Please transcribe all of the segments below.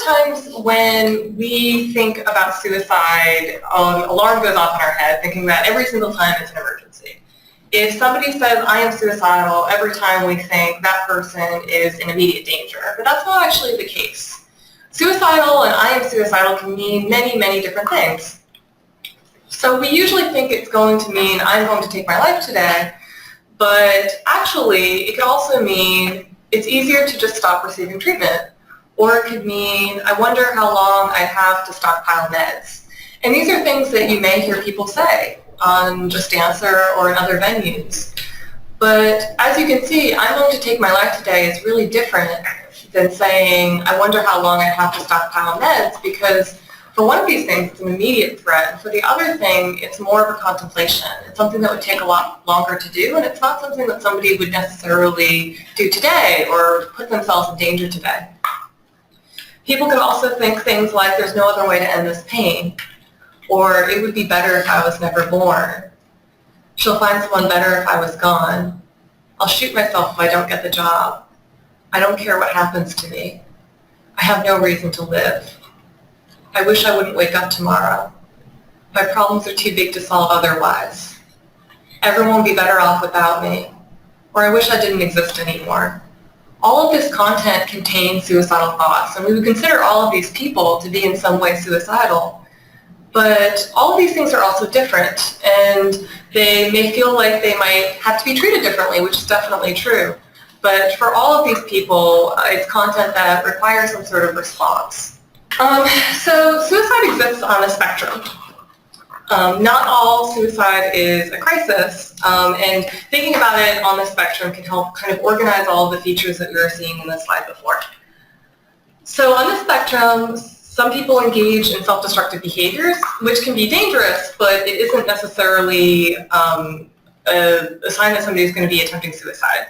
of times when we think about suicide, alarm goes off in our head, thinking that every single time it's an emergency. If somebody says, I am suicidal, every time we think that person is in immediate danger. But that's not actually the case. Suicidal and I am suicidal can mean many, many different things. So we usually think it's going to mean I'm going to take my life today, but actually it could also mean it's easier to just stop receiving treatment. Or it could mean I wonder how long I have to stockpile meds. And these are things that you may hear people say on Just Answer or in other venues. But as you can see, I'm going to take my life today is really different than saying, I wonder how long I have to stockpile meds, because for one of these things, it's an immediate threat. And for the other thing, it's more of a contemplation. It's something that would take a lot longer to do, and it's not something that somebody would necessarily do today or put themselves in danger today. People can also think things like, there's no other way to end this pain, or it would be better if I was never born. She'll find someone better if I was gone. I'll shoot myself if I don't get the job. I don't care what happens to me. I have no reason to live. I wish I wouldn't wake up tomorrow. My problems are too big to solve otherwise. Everyone will be better off without me. Or I wish I didn't exist anymore. All of this content contains suicidal thoughts, and we would consider all of these people to be in some way suicidal. But all of these things are also different, and they may feel like they might have to be treated differently, which is definitely true. But for all of these people, it's content that requires some sort of response. So suicide exists on a spectrum. Not all suicide is a crisis, and thinking about it on the spectrum can help kind of organize all of the features that we were seeing in the slide before. So on the spectrum, some people engage in self-destructive behaviors, which can be dangerous, but it isn't necessarily a sign that somebody is going to be attempting suicide.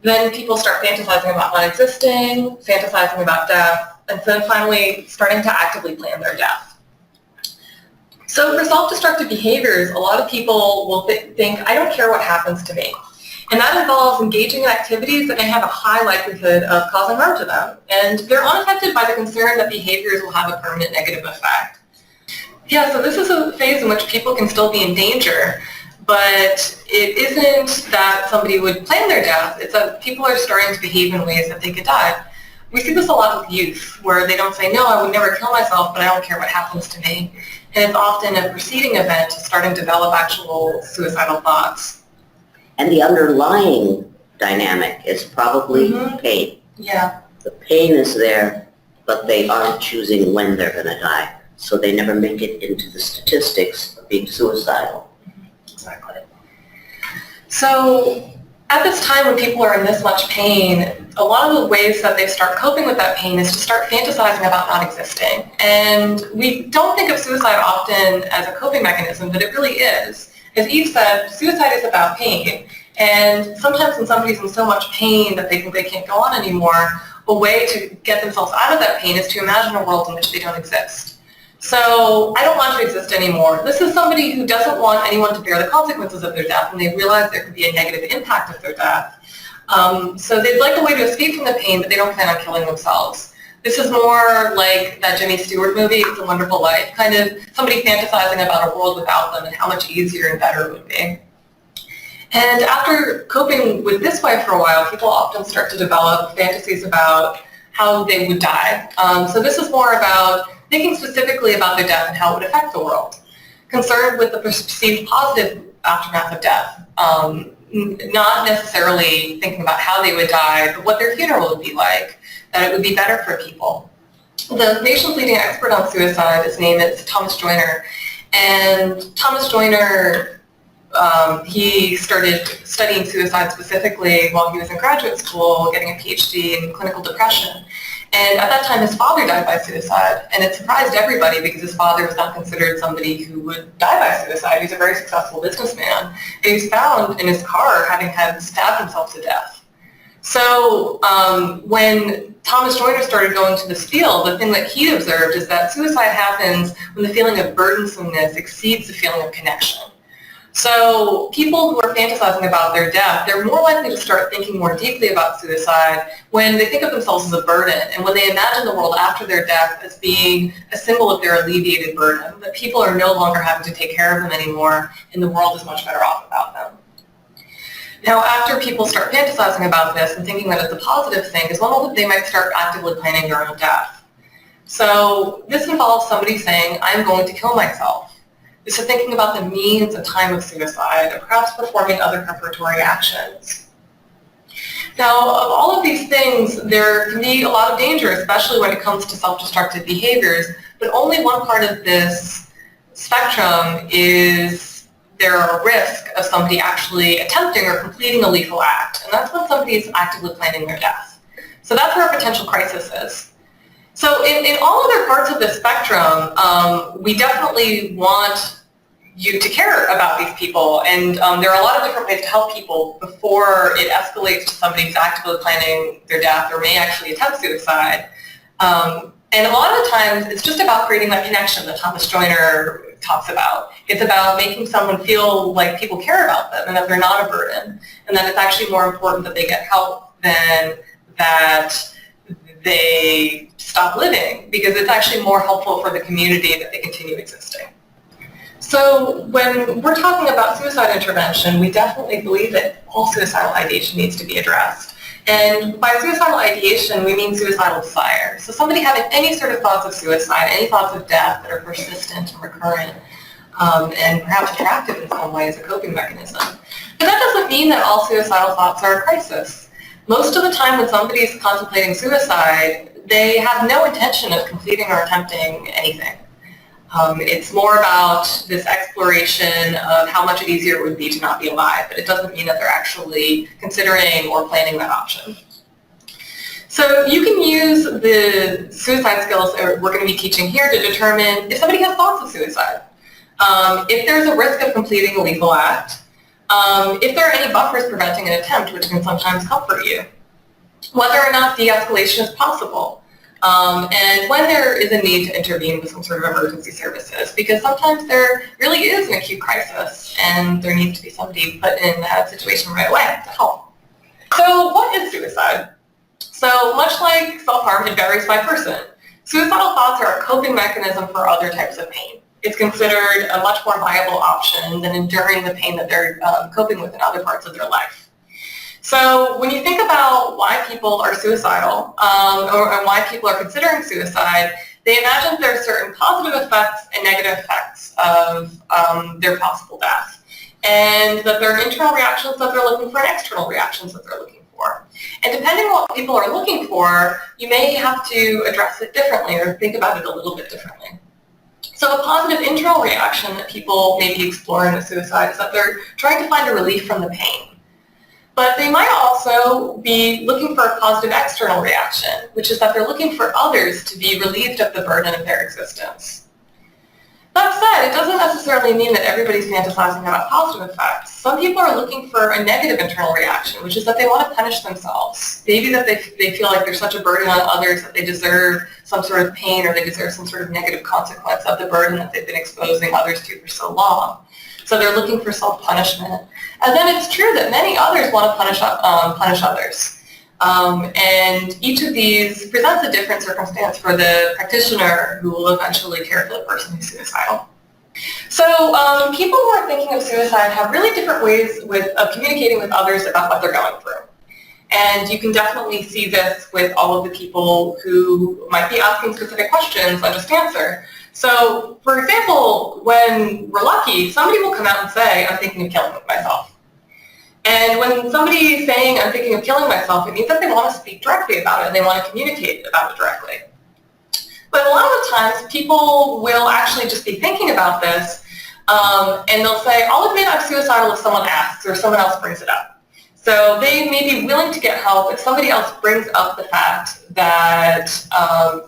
Then people start fantasizing about not existing, fantasizing about death, and then finally starting to actively plan their death. So for self-destructive behaviors, a lot of people will think, I don't care what happens to me. And that involves engaging in activities that may have a high likelihood of causing harm to them. And they're unaffected by the concern that behaviors will have a permanent negative effect. Yeah, so this is a phase in which people can still be in danger, but it isn't that somebody would plan their death. It's that people are starting to behave in ways that they could die. We see this a lot with youth, where they don't say, no, I would never kill myself, but I don't care what happens to me. And it's often a preceding event to starting to develop actual suicidal thoughts. And the underlying dynamic is probably pain. Yeah. The pain is there, but they aren't choosing when they're going to die. So they never make it into the statistics of being suicidal. Exactly. So at this time when people are in this much pain, a lot of the ways that they start coping with that pain is to start fantasizing about not existing. And we don't think of suicide often as a coping mechanism, but it really is. As Eve said, suicide is about pain. And sometimes when somebody's in so much pain that they think they can't go on anymore, a way to get themselves out of that pain is to imagine a world in which they don't exist. So I don't want to exist anymore. This is somebody who doesn't want anyone to bear the consequences of their death, and they realize there could be a negative impact of their death. So they'd like a way to escape from the pain, but they don't plan on killing themselves. This is more like that Jimmy Stewart movie, It's a Wonderful Life, kind of somebody fantasizing about a world without them and how much easier and better it would be. And after coping with this way for a while, people often start to develop fantasies about how they would die. So this is more about thinking specifically about their death and how it would affect the world. Concerned with the perceived positive aftermath of death. Not necessarily thinking about how they would die, but what their funeral would be like, that it would be better for people. The nation's leading expert on suicide, his name is Thomas Joyner, and Thomas Joyner, he started studying suicide specifically while he was in graduate school, getting a PhD in clinical depression. And at that time, his father died by suicide, and it surprised everybody because his father was not considered somebody who would die by suicide. He was a very successful businessman, and he was found in his car having had stabbed himself to death. So when Thomas Joyner started going to this field, the thing that he observed is that suicide happens when the feeling of burdensomeness exceeds the feeling of connection. So people who are fantasizing about their death, they're more likely to start thinking more deeply about suicide when they think of themselves as a burden and when they imagine the world after their death as being a symbol of their alleviated burden, that people are no longer having to take care of them anymore and the world is much better off without them. Now, after people start fantasizing about this and thinking that it's a positive thing, is when they might start actively planning their own death. So this involves somebody saying, I'm going to kill myself. This is thinking about the means and time of suicide, and perhaps performing other preparatory actions. Now, of all of these things, there can be a lot of danger, especially when it comes to self-destructive behaviors, but only one part of this spectrum is there a risk of somebody actually attempting or completing a lethal act, and that's when somebody is actively planning their death. So that's where a potential crisis is. So in all other parts of the spectrum, we definitely want you to care about these people, and there are a lot of different ways to help people before it escalates to somebody who's actively planning their death or may actually attempt suicide. And a lot of the times, it's just about creating that connection that Thomas Joyner talks about. It's about making someone feel like people care about them and that they're not a burden, and that it's actually more important that they get help than that they stop living, because it's actually more helpful for the community that they continue existing. So when we're talking about suicide intervention, we definitely believe that all suicidal ideation needs to be addressed. And by suicidal ideation, we mean suicidal desire. So somebody having any sort of thoughts of suicide, any thoughts of death that are persistent and recurrent, and perhaps attractive in some way as a coping mechanism. But that doesn't mean that all suicidal thoughts are a crisis. Most of the time when somebody is contemplating suicide, they have no intention of completing or attempting anything. It's more about this exploration of how much easier it would be to not be alive, but it doesn't mean that they're actually considering or planning that option. So you can use the suicide skills that we're going to be teaching here to determine if somebody has thoughts of suicide, if there's a risk of completing a lethal act, if there are any buffers preventing an attempt, which can sometimes comfort you, whether or not de-escalation is possible, and when there is a need to intervene with some sort of emergency services, because sometimes there really is an acute crisis and there needs to be somebody put in that situation right away to help. So what is suicide? So much like self-harm, it varies by person. Suicidal thoughts are a coping mechanism for other types of pain. It's considered a much more viable option than enduring the pain that they're coping with in other parts of their life. So when you think about why people are suicidal, or why people are considering suicide, they imagine that there are certain positive effects and negative effects of their possible death, and that there are internal reactions that they're looking for and external reactions that they're looking for. And depending on what people are looking for, you may have to address it differently or think about it a little bit differently. So a positive internal reaction that people may be exploring with suicide is that they're trying to find a relief from the pain. But they might also be looking for a positive external reaction, which is that they're looking for others to be relieved of the burden of their existence. That said, it doesn't necessarily mean that everybody's fantasizing about positive effects. Some people are looking for a negative internal reaction, which is that they want to punish themselves. Maybe that they feel like there's such a burden on others that they deserve some sort of pain or they deserve some sort of negative consequence of the burden that they've been exposing others to for so long. So they're looking for self-punishment. And then it's true that many others want to punish others. And each of these presents a different circumstance for the practitioner who will eventually care for the person who's suicidal. So people who are thinking of suicide have really different ways of communicating with others about what they're going through. And you can definitely see this with all of the people who might be asking specific questions on Just Answer. So, for example, when we're lucky, somebody will come out and say, I'm thinking of killing myself. And when somebody is saying, I'm thinking of killing myself, it means that they want to speak directly about it and they want to communicate about it directly. But a lot of the times, people will actually just be thinking about this, and they'll say, I'll admit I'm suicidal if someone asks or someone else brings it up. So they may be willing to get help if somebody else brings up the fact that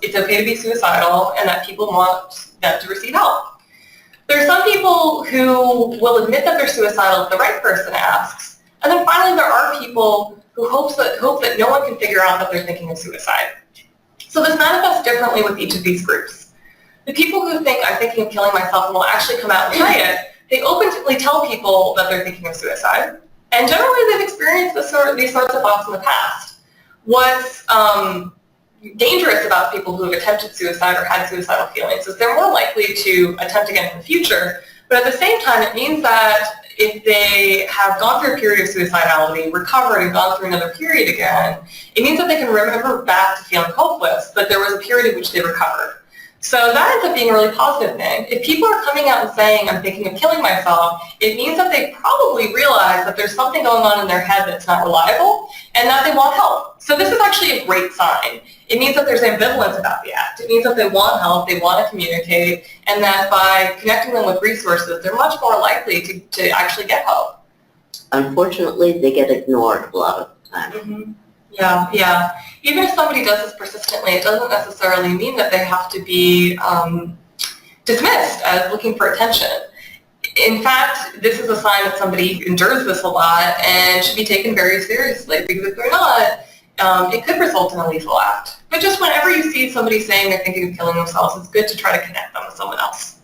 it's okay to be suicidal and that people want them to receive help. There are some people who will admit that they're suicidal if the right person asks. And then finally, there are people who hope that no one can figure out that they're thinking of suicide. So this manifests differently with each of these groups. The people who think I'm thinking of killing myself and will actually come out and say it They openly tell people that they're thinking of suicide, and generally they've experienced these sorts of thoughts in the past. What's dangerous about people who have attempted suicide or had suicidal feelings is they're more likely to attempt again in the future, but at the same time it means that if they have gone through a period of suicidality, recovered, and gone through another period again, it means that they can remember back to feeling hopeless, but there was a period in which they recovered. So that ends up being a really positive thing. If people are coming out and saying, I'm thinking of killing myself, it means that they probably realize that there's something going on in their head that's not reliable and that they want help. So this is actually a great sign. It means that there's ambivalence about the act. It means that they want help, they want to communicate, and that by connecting them with resources, they're much more likely to actually get help. Unfortunately, they get ignored a lot of the time. Mm-hmm. Yeah. Even if somebody does this persistently, it doesn't necessarily mean that they have to be dismissed as looking for attention. In fact, this is a sign that somebody endures this a lot and should be taken very seriously, because if they're not, it could result in a lethal act. But just whenever you see somebody saying they're thinking of killing themselves, it's good to try to connect them with someone else.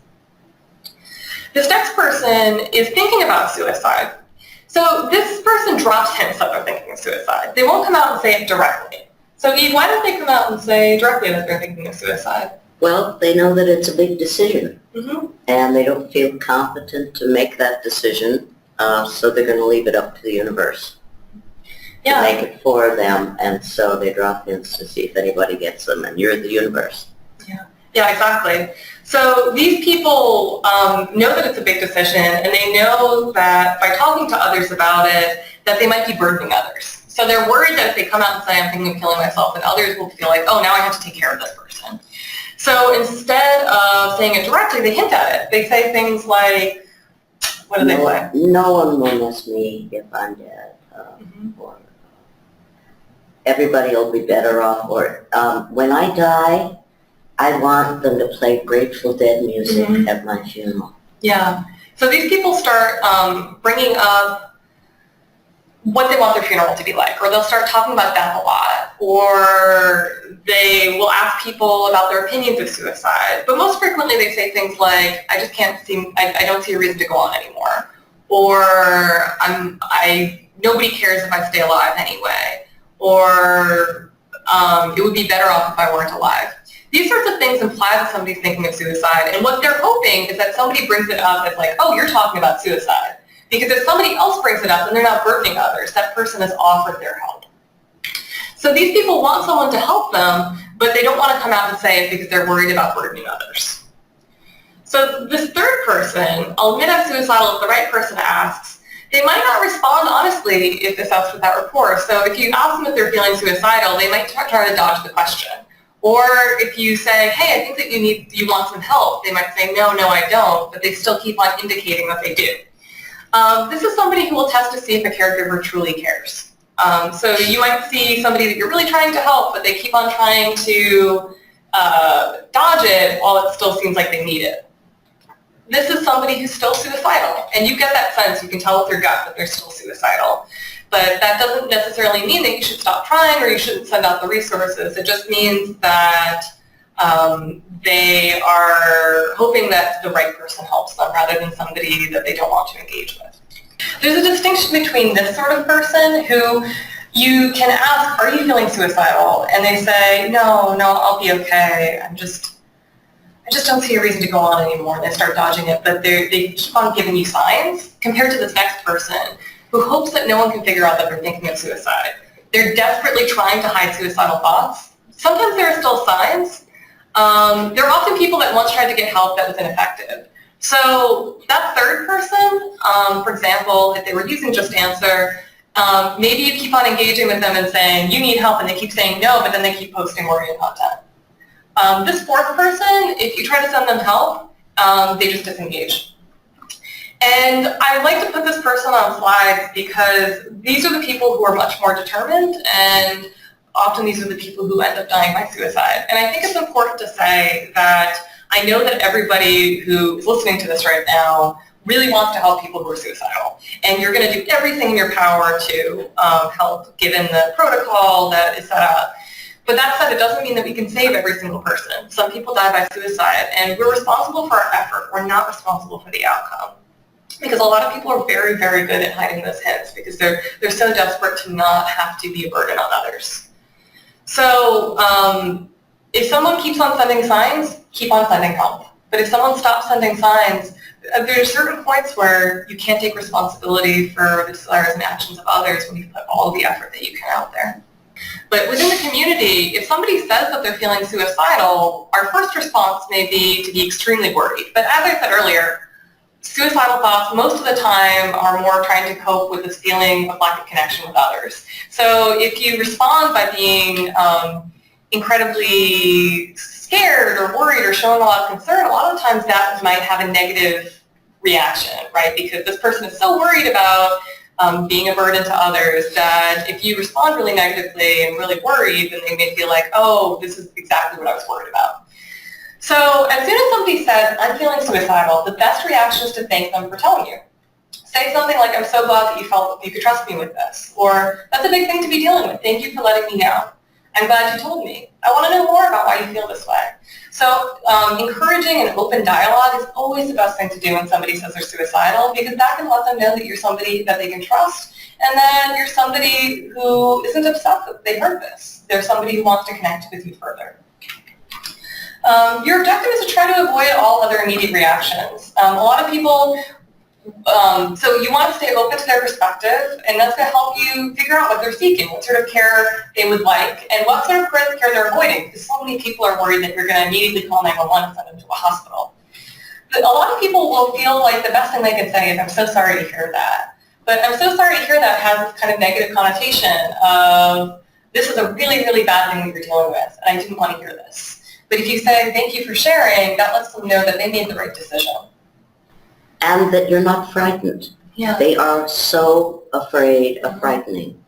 This next person is thinking about suicide. So this person drops hints that they're thinking of suicide. They won't come out and say it directly. So Eve, why don't they come out and say directly that they're thinking of suicide? Well, they know that it's a big decision, Mm-hmm. and they don't feel competent to make that decision, so they're going to leave it up to the universe to make it for them, and so they drop hints to see if anybody gets them, and you're the universe. Yeah, exactly. So these people know that it's a big decision, and they know that by talking to others about it, that they might be burdening others. So they're worried that if they come out and say, I'm thinking of killing myself, then others will feel like, oh, now I have to take care of this person. So instead of saying it directly, they hint at it. They say things like, what do they say? No one will miss me if I'm dead, or everybody will be better off, or when I die, I want them to play Grateful Dead music at my funeral. Yeah. So these people start bringing up what they want their funeral to be like, or they'll start talking about death a lot, or they will ask people about their opinions of suicide. But most frequently they say things like, I just can't see, I don't see a reason to go on anymore, or nobody cares if I stay alive anyway, or it would be better off if I weren't alive. These sorts of things imply that somebody's thinking of suicide, and what they're hoping is that somebody brings it up as like, oh, you're talking about suicide. Because if somebody else brings it up and they're not burdening others, that person has offered their help. So these people want someone to help them, but they don't want to come out and say it because they're worried about burdening others. So this third person, I'll admit I'm suicidal if the right person asks. They might not respond honestly if this asks without rapport. So if you ask them if they're feeling suicidal, they might try to dodge the question. Or if you say, hey, I think that you want some help, they might say, no, I don't, but they still keep on indicating that they do. This is somebody who will test to see if a caregiver truly cares. So you might see somebody that you're really trying to help, but they keep on trying to dodge it while it still seems like they need it. This is somebody who's still suicidal, and you get that sense, you can tell with your gut that they're still suicidal. But that doesn't necessarily mean that you should stop trying or you shouldn't send out the resources. It just means that they are hoping that the right person helps them rather than somebody that they don't want to engage with. There's a distinction between this sort of person who you can ask, are you feeling suicidal? And they say, no, I'll be okay. I just don't see a reason to go on anymore. And they start dodging it, but they keep on giving you signs, compared to this next person who hopes that no one can figure out that they're thinking of suicide. They're desperately trying to hide suicidal thoughts. Sometimes there are still signs. There are often people that once tried to get help that was ineffective. So that third person, for example, if they were using JustAnswer, maybe you keep on engaging with them and saying, you need help, and they keep saying no, but then they keep posting more new content. This fourth person, if you try to send them help, they just disengage. And I like to put this person on slides because these are the people who are much more determined, and often these are the people who end up dying by suicide. And I think it's important to say that I know that everybody who is listening to this right now really wants to help people who are suicidal. And you're going to do everything in your power to help, given the protocol that is set up. But that said, it doesn't mean that we can save every single person. Some people die by suicide, and we're responsible for our effort. We're not responsible for the outcome. because a lot of people are very, very good at hiding those hints because they're so desperate to not have to be a burden on others. So if someone keeps on sending signs, keep on sending help. But if someone stops sending signs, there are certain points where you can't take responsibility for the desires and actions of others when you put all the effort that you can out there. But within the community, if somebody says that they're feeling suicidal, our first response may be to be extremely worried. But as I said earlier, suicidal thoughts most of the time are more trying to cope with this feeling of lack of connection with others. So if you respond by being incredibly scared or worried or showing a lot of concern, a lot of times that might have a negative reaction, right? Because this person is so worried about being a burden to others that if you respond really negatively and really worried, then they may feel like, oh, this is exactly what I was worried about. So as soon as somebody says, I'm feeling suicidal, the best reaction is to thank them for telling you. Say something like, I'm so glad that you felt you could trust me with this. Or, that's a big thing to be dealing with. Thank you for letting me know. I'm glad you told me. I want to know more about why you feel this way. So encouraging an open dialogue is always the best thing to do when somebody says they're suicidal, because that can let them know that you're somebody that they can trust, and then you're somebody who isn't upset that they heard this. They're somebody who wants to connect with you further. Your objective is to try to avoid all other immediate reactions. A lot of people, so you want to stay open to their perspective, and that's going to help you figure out what they're seeking, what sort of care they would like, and what sort of care they're avoiding, because so many people are worried that you're going to immediately call 911 and send them to a hospital. But a lot of people will feel like the best thing they can say is, I'm so sorry to hear that. But I'm so sorry to hear that has this kind of negative connotation of, this is a really, really bad thing that you're dealing with, and I didn't want to hear this. But if you say, thank you for sharing, that lets them know that they made the right decision. And that you're not frightened. Yeah. They are so afraid of frightening.